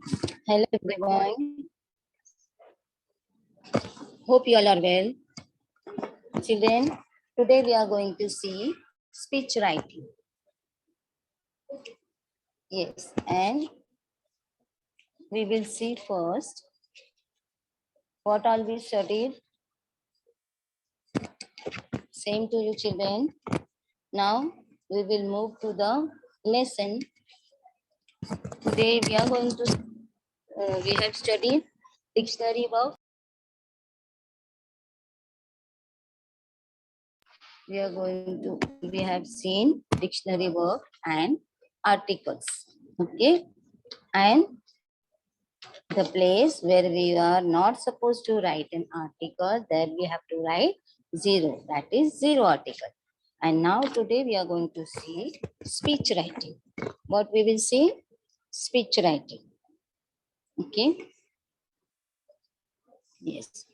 Hello everyone. Hope you all are well. Children, today we are going to see speech writing. Yes, and we will see first what all we studied. Same to you children. Now we will move to the lesson. Today we are going to, we have studied dictionary of. We have seen dictionary work and articles. Okay. And the place where we are not supposed to write an article, there we have to write zero. That is zero article. And now today we are going to see speech writing. What we will see? Speech writing. Okay. Yes.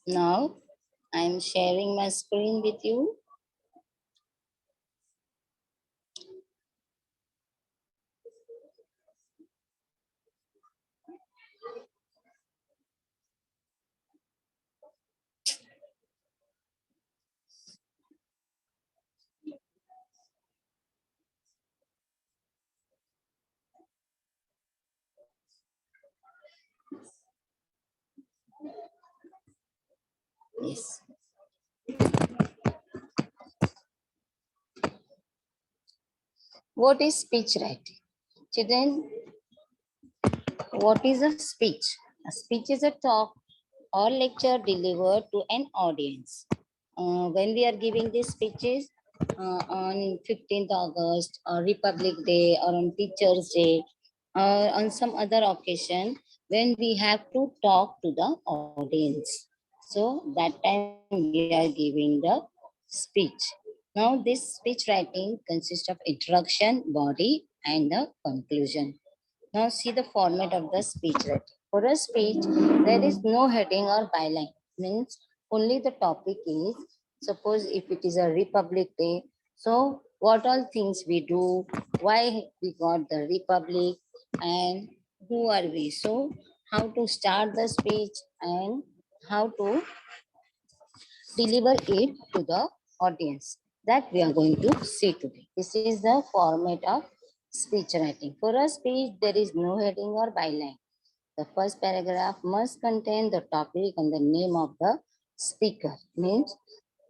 Now I am sharing my screen with you. Yes. What is speech writing? Children, what is a speech? A speech is a talk or lecture delivered to an audience. When we are giving these speeches on 15th August or Republic Day or on Teachers Day or on some other occasion, when we have to talk to the audience. So that time we are giving the speech. Now this speech writing consists of introduction, body and the conclusion. Now see the format of the speech writing. For a speech, there is no heading or byline. Means only the topic is, suppose if it is a Republic Day, so what all things we do, why we got the Republic, and who are we. So how to start the speech and how to deliver it to the audience. That we are going to see today. This is the format of speech writing. For a speech, there is no heading or byline. The first paragraph must contain the topic and the name of the speaker. Means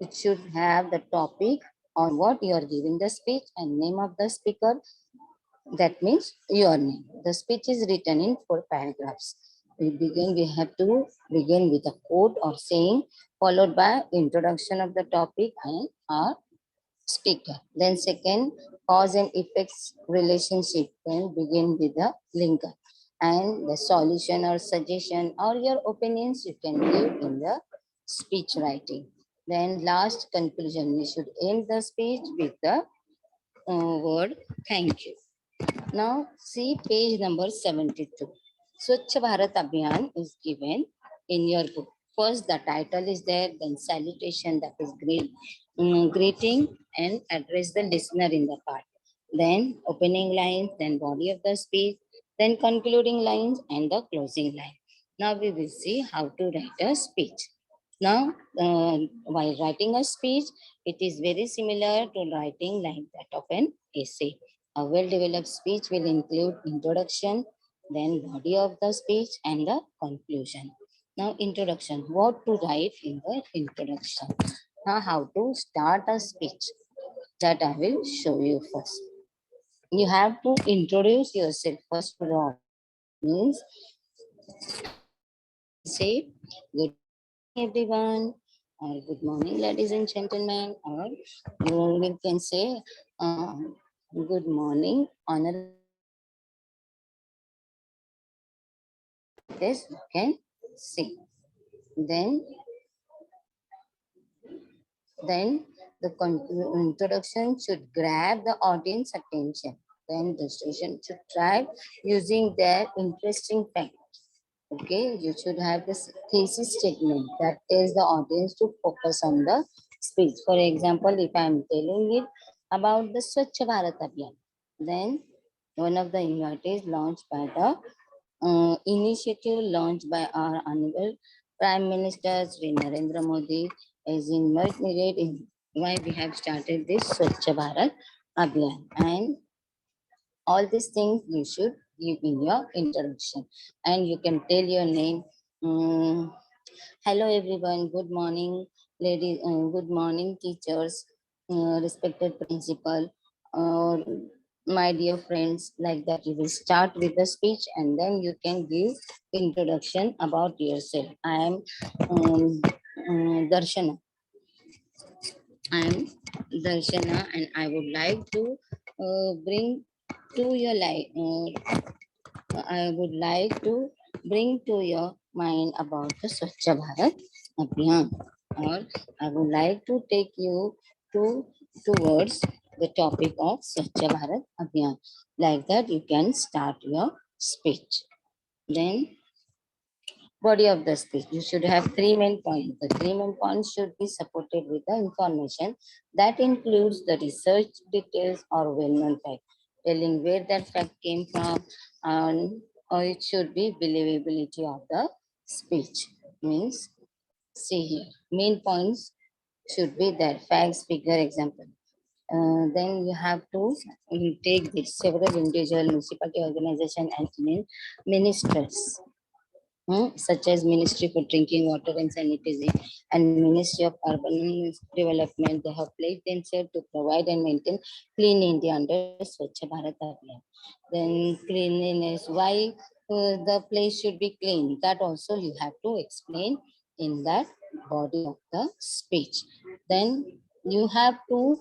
it should have the topic on what you are giving the speech and name of the speaker. That means your name. The speech is written in 4 paragraphs. We have to begin with a quote or saying, followed by introduction of the topic and our speaker. Then second, cause and effects relationship. Then begin with the linker. And the solution or suggestion or your opinions you can give in the speech writing. Then last conclusion, we should end the speech with the word thank you. Now see page number 72. Swachh Bharat Abhiyan is given in your book. First the title is there, then salutation, that is greeting and address the listener in the part. Then opening lines, then body of the speech, then concluding lines and the closing line. Now we will see how to write a speech. Now, while writing a speech, it is very similar to writing like that of an essay. A well-developed speech will include introduction, then body of the speech and the conclusion. Now, introduction. What to write in the introduction? Now, how to start a speech? That I will show you first. You have to introduce yourself first to the audience. Means say good everyone, or good morning, ladies and gentlemen, or you can say good morning, honorable. This you can see. Then, then the introduction should grab the audience attention. Then the student should try using their interesting fact. Okay, you should have this thesis statement that tells the audience to focus on the speech. For example, if I am telling it about the Swachh Bharat Abhiyan, then one of the invitees launched by the initiative launched by our honorable Prime Minister Sri Narendra Modi is in narrated in why we have started this Swachh Bharat Abhiyan, and all these things you should give in your introduction, and you can tell your name. Mm, Hello everyone, good morning ladies, good morning teachers, respected principal, uh, my dear friends, like that you will start with the speech and then you can give introduction about yourself. I am Darshana. I am Darshana and I would like to bring to your life, I would like to bring to your mind about the Swachh Bharat Abhiyan, or I would like to take you to towards the topic of Swachh Bharat Abhiyan. Like that, you can start your speech. Then, body of the speech. You should have three main points. The three main points should be supported with the information that includes the research details or well-known fact, telling where that fact came from, and or it should be believability of the speech. Means, see here, main points should be that facts, figure, example. Then you have to take this several individual municipality organization and ministers, such as Ministry for Drinking Water and Sanitation and Ministry of Urban Development. They have pledged themselves to provide and maintain clean India under Swachh Bharat Abhiyan. Then cleanliness, why the place should be clean, that also you have to explain in that body of the speech. Then you have to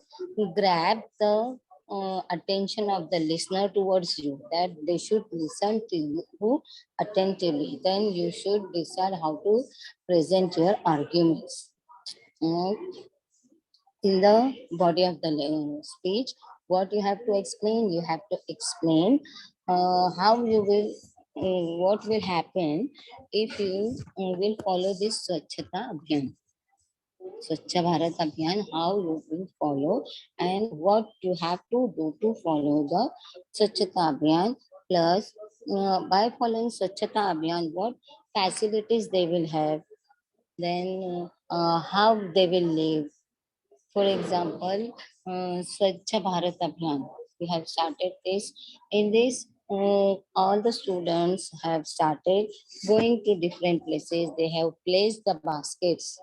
grab the attention of the listener towards you, that they should listen to you attentively. Then you should decide how to present your arguments. Uh, in the body of the speech, what you have to explain, you have to explain how you will, what will happen if you will follow this Swachhata Abhiyan. Swachh Bharat Abhiyan, how you will follow and what you have to do to follow the Swachhata Abhiyan. Plus, by following Swachhata Abhiyan, what facilities they will have, then how they will live. For example, Swachh Bharat Abhiyan, we have started this. In this, all the students have started going to different places. They have placed the baskets,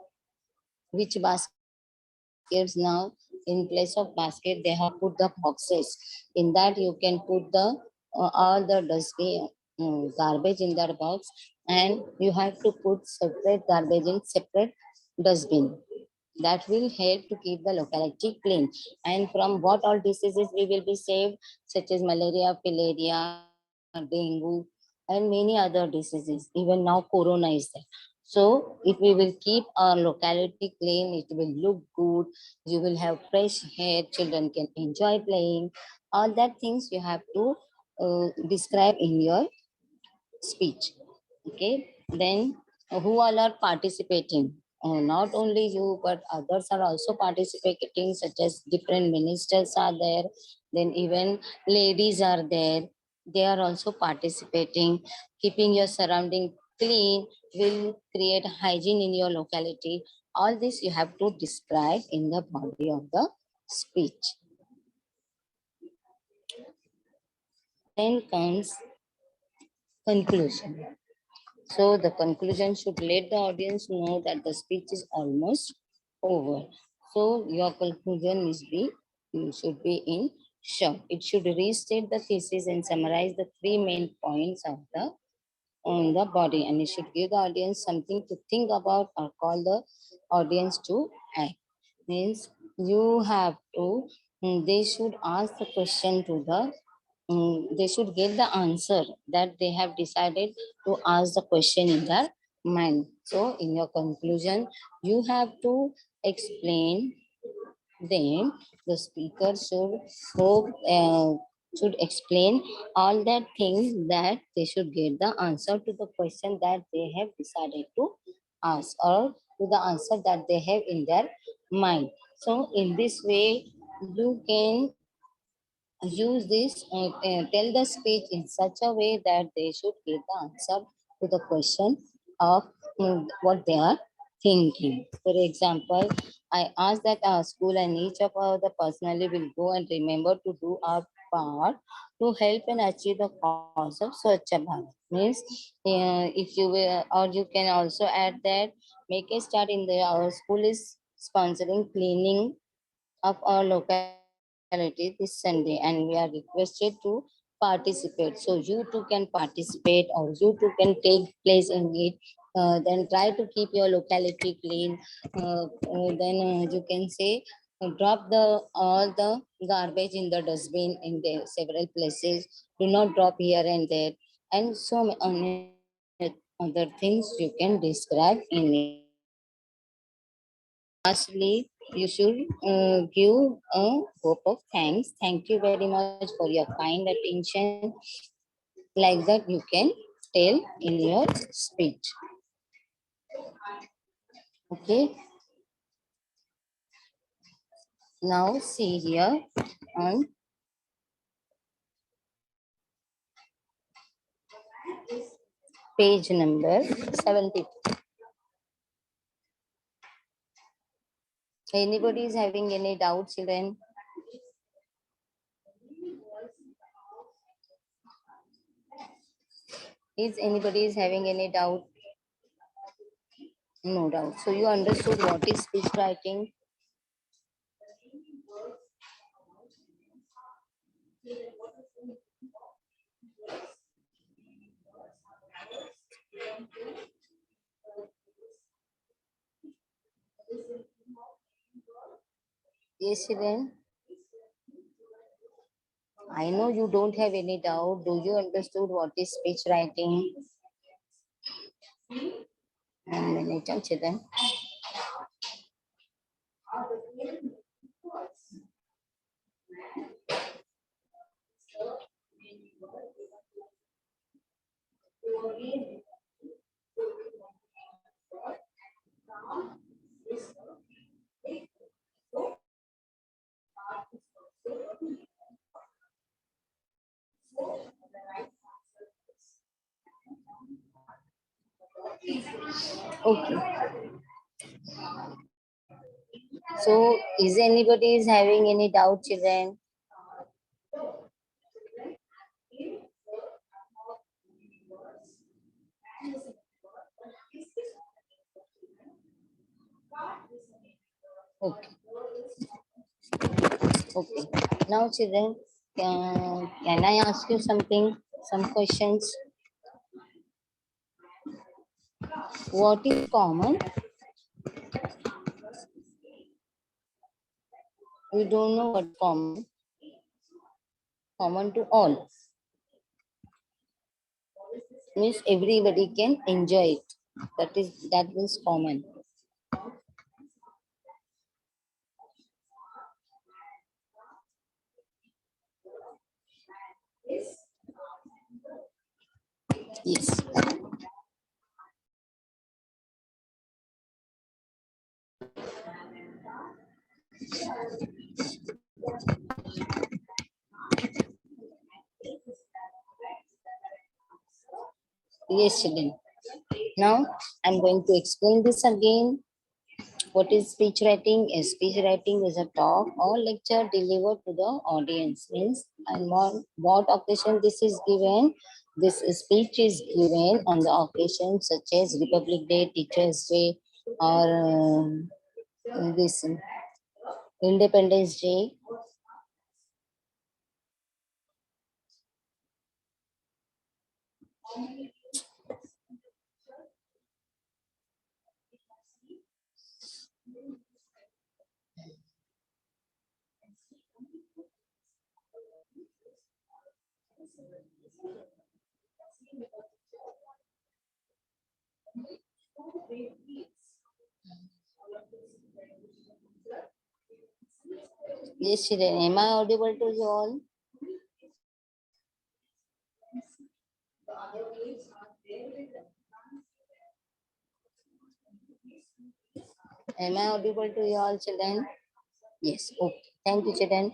which baskets now, in place of basket they have put the boxes. In that you can put the all the dustbin, garbage in that box, and you have to put separate garbage in separate dustbin. That will help to keep the locality clean, and from what all diseases we will be saved, such as malaria, filaria, dengue, and many other diseases. Even now corona is there. So if we will keep our locality clean, it will look good. You will have fresh hair. Children can enjoy playing. All that things you have to describe in your speech. Okay. Then who all are participating? Not only you, but others are also participating, such as different ministers are there. Then even ladies are there. They are also participating. Keeping your surrounding clean will create hygiene in your locality. All this you have to describe in the body of the speech. Then comes conclusion. So the conclusion should let the audience know that the speech is almost over. So your conclusion is should be in short. It should restate the thesis and summarize the three main points of the on the body, and it should give the audience something to think about or call the audience to act. Means you have to, they should ask the question to the, they should get the answer that they have decided to ask the question in their mind. So in your conclusion, you have to explain, then the speaker should hope, should explain all that things that they should get the answer to the question that they have decided to ask, or to the answer that they have in their mind. So in this way, you can use this, tell the speech in such a way that they should get the answer to the question of what they are thinking. For example, I ask that our school and each of us the personally will go and remember to do our part to help and achieve the cause of Swachh Bharat. Means, if you will, or you can also add that make a start in the our school is sponsoring cleaning of our locality this Sunday, and we are requested to participate. So you too can participate, or you too can take place in it. Then try to keep your locality clean. Then you can say drop the all the garbage in the dustbin in the several places. Do not drop here and there, and so many other things you can describe in it. Lastly, you should give a hope of thanks. Thank you very much for your kind attention. Like that, you can tell in your speech. Okay. Now see here on page number 70. Anybody is having any doubts, children? Is anybody is having any doubt? No doubt. So you understood what is speech writing? Yes, children. I know you don't have any doubt. Do you understood what is speech writing? And minute, children. Okay. So is anybody is having any doubt, children? Okay. Okay. Now, children, can I ask you something? Some questions. What is common? You don't know what common. Common to all means everybody can enjoy it. That means common. Yes. Yes, children. Now I'm going to explain this again. What is speech writing? A speech writing is a talk or lecture delivered to the audience. Means, and what occasion this is given? This speech is given on the occasion such as Republic Day, Teachers Day, or this Independence Day. Yes, children. Am I audible to you all? Am I audible to you all children? Yes, okay. Thank you, children.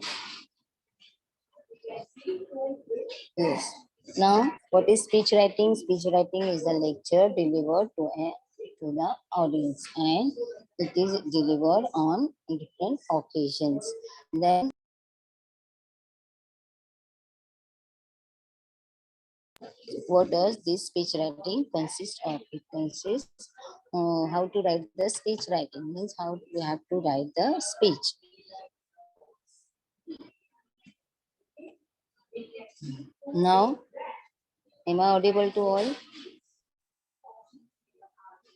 Yes. Now, what is speech writing? Speech writing is a lecture delivered to the audience, and it is delivered on different occasions. Then, what does this speech writing consist of? It consists how to write the speech writing means how we have to write the speech. Now, am I audible to all?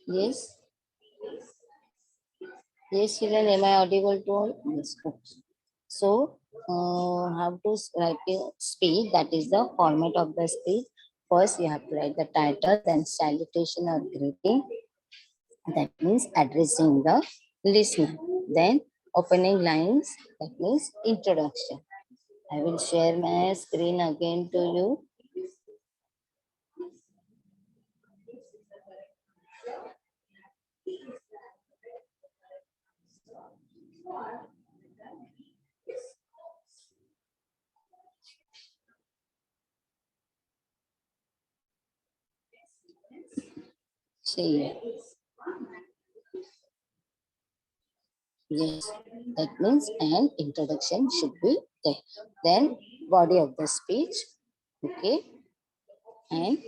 Yes. Yes, children, am I audible to all? Yes. Okay. So, how to write a speech? That is the format of the speech. First, you have to write the title, then salutation or greeting. That means addressing the listener. Then, opening lines. That means introduction. I will share my screen again to you. See, yes, that means an introduction should be there. Then, body of the speech. Okay. And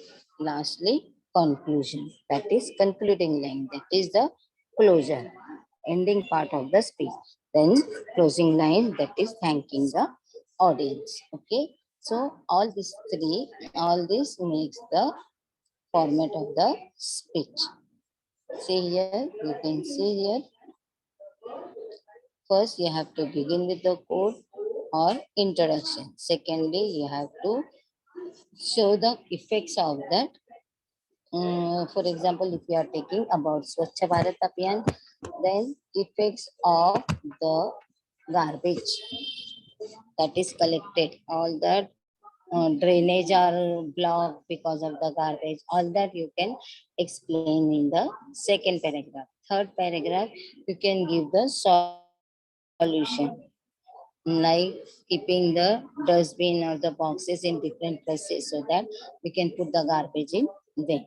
lastly, conclusion. That is concluding line. That is the closure, ending part of the speech. Then closing line, that is thanking the audience. Okay. So all this makes the format of the speech. See here, you can see here. First, you have to begin with the quote or introduction. Secondly, you have to show the effects of that. For example, if you are taking about Swachh Bharat Abhiyan, then effects of the garbage that is collected, all that drainage are blocked because of the garbage, all that you can explain in the second paragraph. Third paragraph, you can give the solution, like keeping the dustbin or the boxes in different places so that we can put the garbage in there.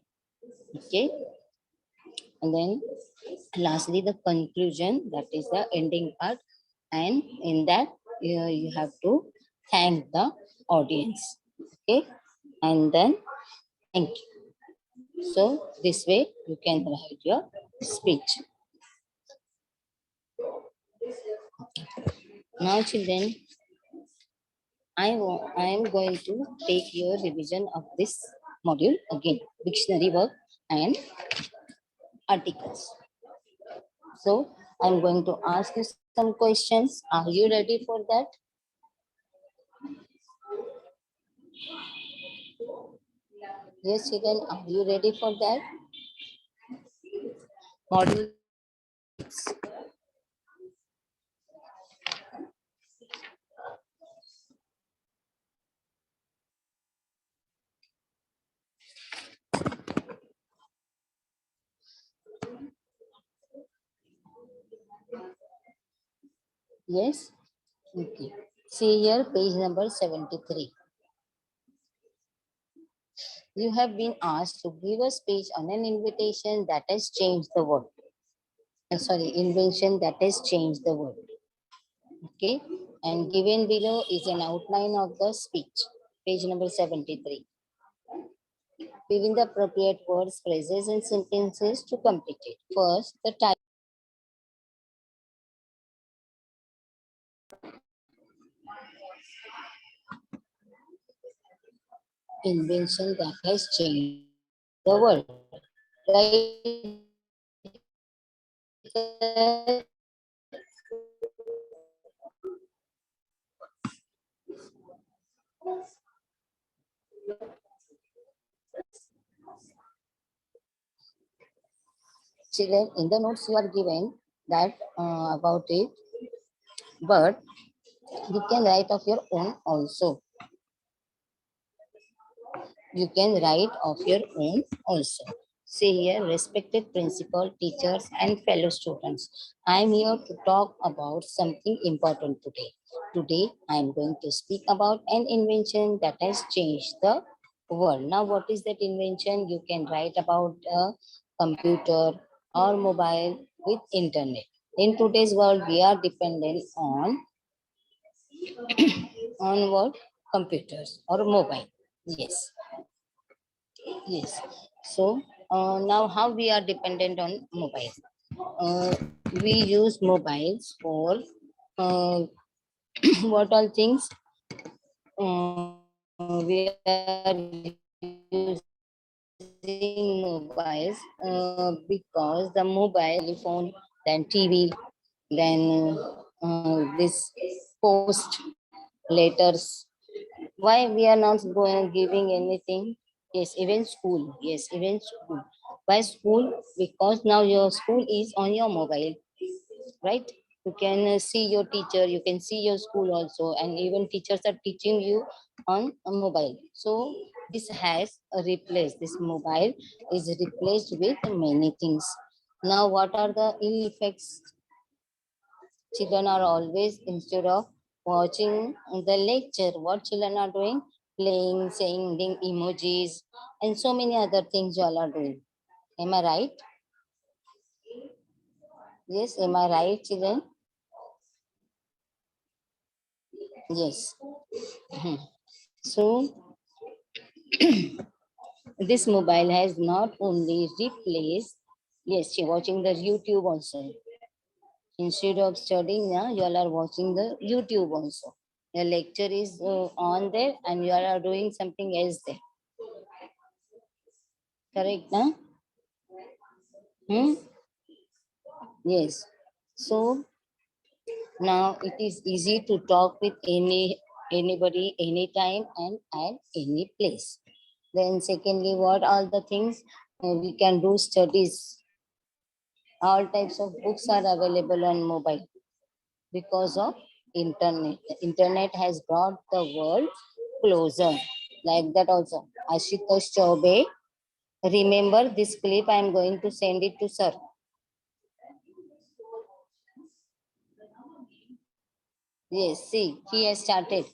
Okay. And then lastly, the conclusion, that is the ending part. And in that, you have to thank the audience. Okay. And then thank you. So this way you can write your speech. Now, children, I am going to take your revision of this module again, dictionary work and articles. So I'm going to ask you some questions. Are you ready for that? Yes, children, are you ready for that? Module. Yes? Okay. See here, page number 73. You have been asked to give a speech on an invitation that has changed the world. Invention that has changed the world. Okay. And given below is an outline of the speech. Page number 73. Fill in the appropriate words, phrases, and sentences to complete it. First, the title. Invention that has changed the world. Right? Children, in the notes you are given that about it, but you can write of your own also. You can write of your own also. See here, respected principal, teachers, and fellow students. I am here to talk about something important today. Today, I am going to speak about an invention that has changed the world. Now, what is that invention? You can write about a computer or mobile with internet. In today's world, we are dependent on what? Computers or mobile. Yes. Yes. So now how we are dependent on mobile? Uh, we use mobiles for uh, what all things? We are using mobiles because the mobile, telephone, then TV, then this post letters. Why we are not going giving anything? Yes, even school. Yes, even school. Why school? Because now your school is on your mobile, right? You can see your teacher, you can see your school also, and even teachers are teaching you on a mobile. So this has replaced, this mobile is replaced with many things. Now, what are the ill effects? Children are always, instead of watching the lecture, what children are doing? Playing, sending emojis, and so many other things you all are doing. Am I right? Yes, am I right, children? Yes. Mhm. So this mobile has not only replaced, yes, you're watching the YouTube also. Instead of studying, you all are watching the YouTube also. The lecture is on there and you all are doing something else there. Correct, na? Hmm? Yes. So now it is easy to talk with anybody, anytime and at any place. Then secondly, what are the things we can do studies? All types of books are available on mobile because of internet. The internet has brought the world closer. Like that also. Ashutosh Chaubey. Remember this clip, I am going to send it to sir. Yes, see, he has started.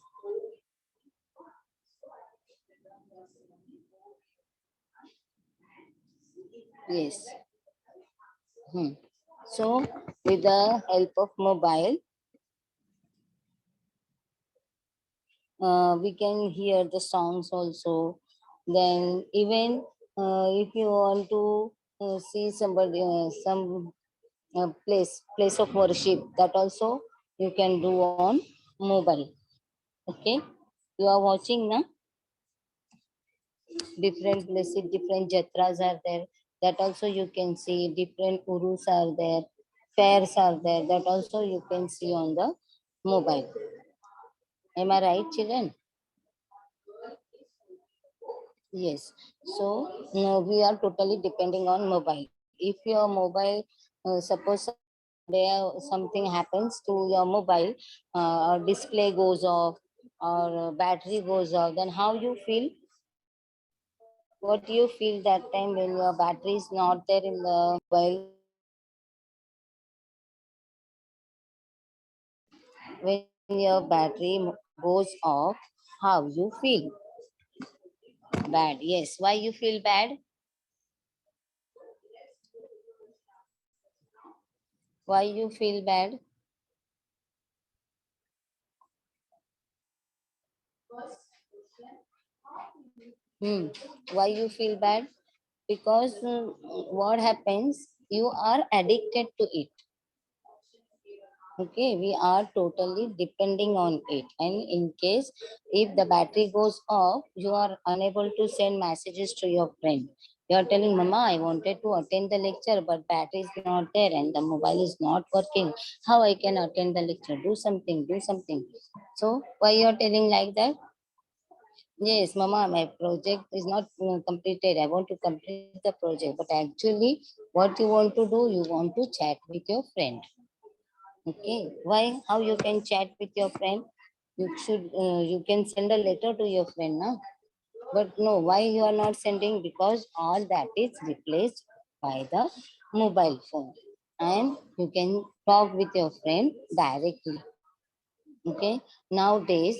Yes. Hmm. So, with the help of mobile, we can hear the songs also. Then, even if you want to see somebody, some place of worship, that also you can do on mobile. Okay, you are watching now. Different places, different jatras are there. That also you can see. Different urus are there, fairs are there. That also you can see on the mobile. Am I right, children? Yes. So no, we are totally depending on mobile. If your mobile, suppose there something happens to your mobile, or display goes off, or battery goes off, then how you feel? What do you feel that time when your battery is not there in the mobile? When your battery goes off, how you feel? Bad. Yes. Why you feel bad? Why you feel bad? Hmm. Why you feel bad? Because what happens? You are addicted to it. Okay, we are totally depending on it, and in case if the battery goes off, you are unable to send messages to your friend. You are telling, mama, I wanted to attend the lecture, but battery is not there and the mobile is not working. How I can attend the lecture? Do something, do something. So why you are telling like that? Yes, mama, my project is not completed. I want to complete the project, but actually what you want to do, you want to chat with your friend. Okay, why? How you can chat with your friend? You should, you can send a letter to your friend, na? But no, why you are not sending? Because all that is replaced by the mobile phone. And you can talk with your friend directly. Okay. Nowadays,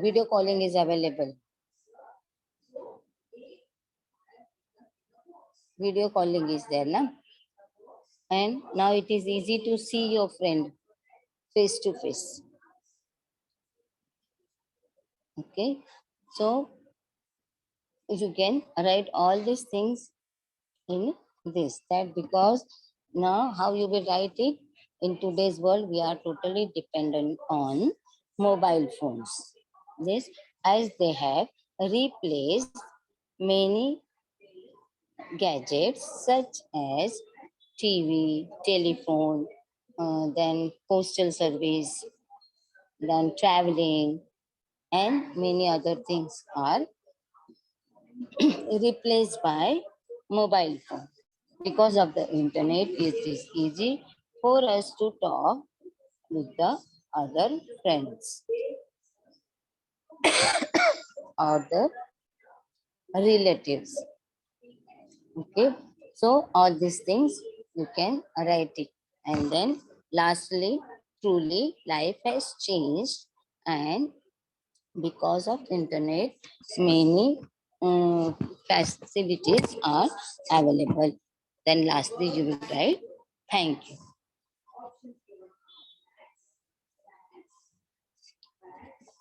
video calling is available. Video calling is there, na? And now it is easy to see your friend face to face. Okay. So you can write all these things in this, that because now how you will write it, in today's world we are totally dependent on mobile phones. This, as they have replaced many gadgets such as TV, telephone, then postal service, then traveling, and many other things are replaced by mobile phone. Because of the internet, it is easy for us to talk with the other friends or the relatives. Okay, so all these things you can write it. And then lastly, truly life has changed, and because of internet, many facilities are available. Then lastly, you will write thank you.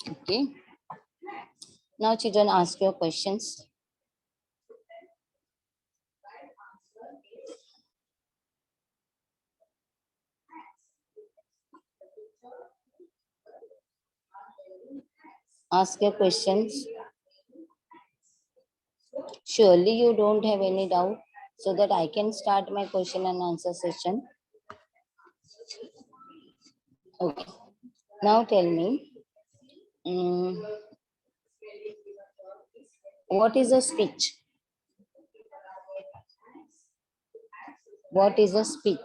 Okay. Now, children, ask your questions. Ask your questions. Surely you don't have any doubt, so that I can start my question and answer session. Okay. Now tell me, mm, what is a speech? What is a speech?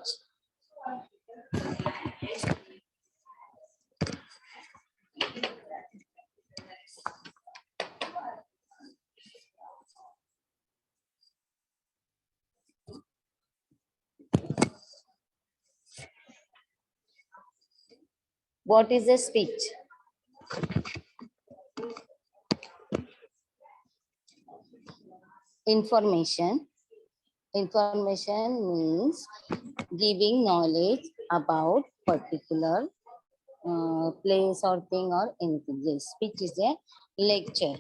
What is a speech? Information. Information means giving knowledge about particular place or thing or anything. Yes, speech is a lecture.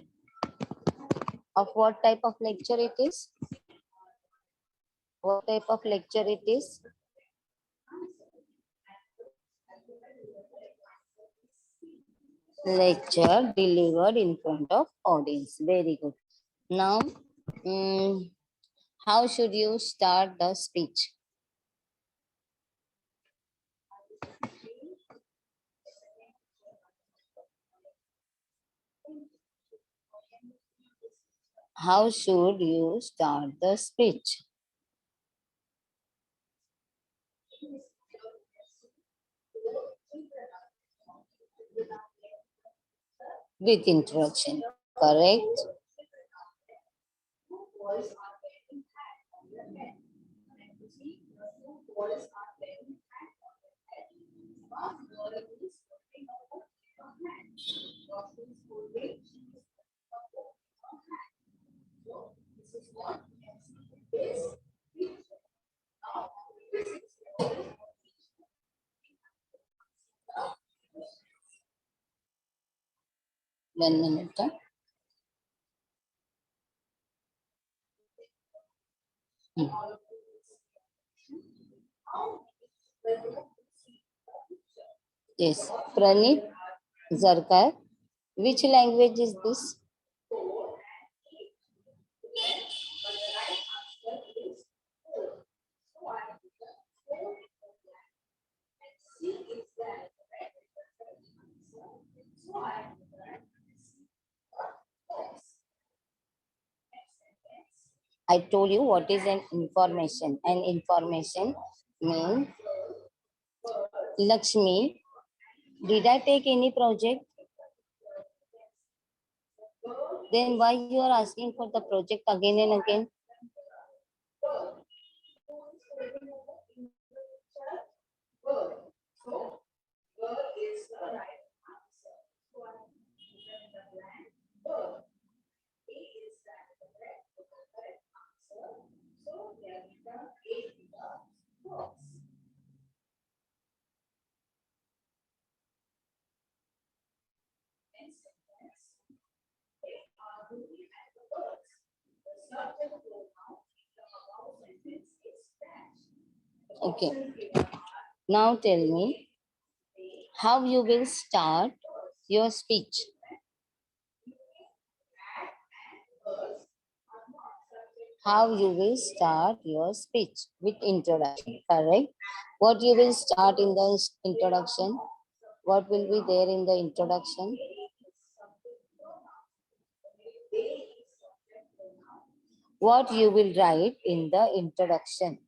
Of what type of lecture it is? What type of lecture it is? Lecture delivered in front of audience. Very good. Now, mm, how should you start the speech? How should you start the speech? With introduction, correct? One minute. Huh? Hmm. Yes, Pranit Zarkar. Which language is this? I told you what is an information. An information means Lakshmi. Did I take any project? Then why you are asking for the project again and again? Okay. Now tell me how you will start your speech. How you will start your speech with introduction, correct? What you will start in the introduction? What will be there in the introduction? What you will write in the introduction?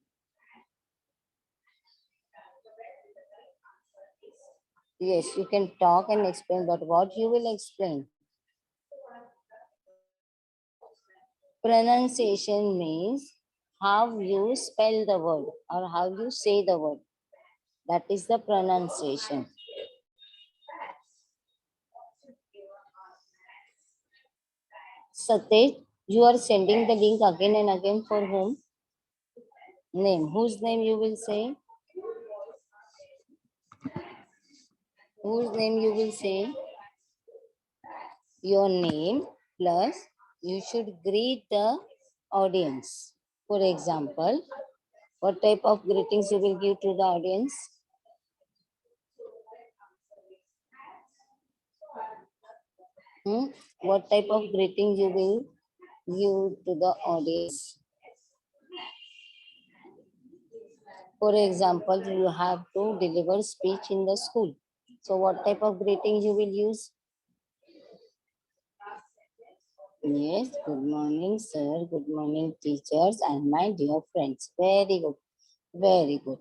Yes, you can talk and explain, but what you will explain? Pronunciation means how you spell the word or how you say the word. That is the pronunciation. Satej, you are sending the link again and again for whom? Name. Whose name you will say? Whose name you will say? Your name plus you should greet the audience. For example, what type of greetings you will give to the audience? Hmm? What type of greeting you will give to the audience? For example, you have to deliver speech in the school. So what type of greeting you will use? Yes, good morning, sir. Good morning, teachers and my dear friends. Very good. Very good.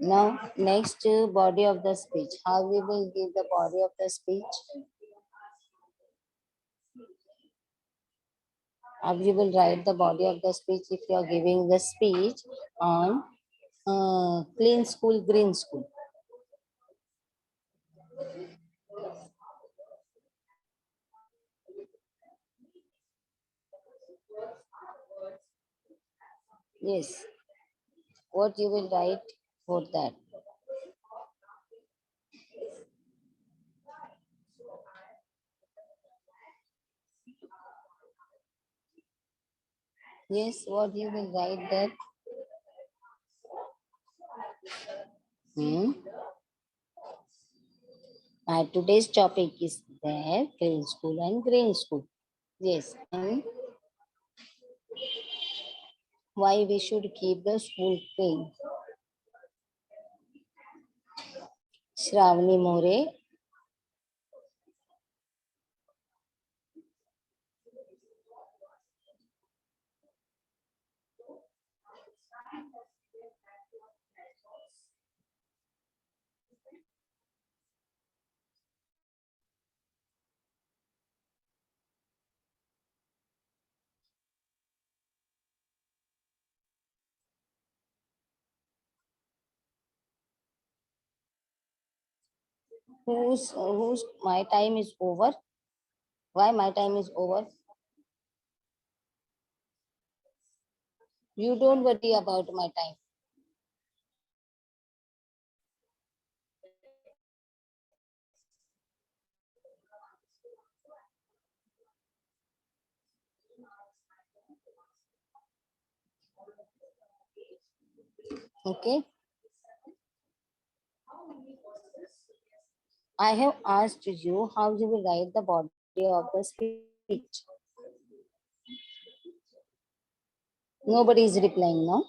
Now, next body of the speech. How we will give the body of the speech? How you will write the body of the speech if you are giving the speech on clean school, green school. Yes. What you will write for that? Yes. What you will write that? Hmm? Today's topic is there, clean school and green school. Yes. And why we should keep the school clean? Shravani More. Whose my time is over? Why my time is over? You don't worry about my time. Okay. I have asked you how you will write the body of the speech. Nobody is replying now.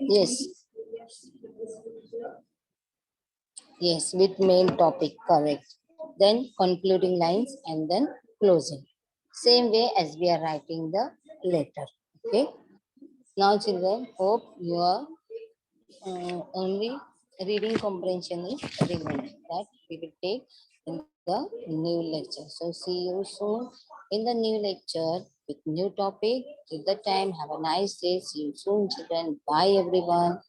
Yes. Yes, with main topic, correct. Then concluding lines and then closing. Same way as we are writing the letter. Okay. Now, children, hope you are only reading comprehension is remaining. That we will take in the new lecture. So see you soon in the new lecture with new topic. Till the time, have a nice day. See you soon, children. Bye, everyone.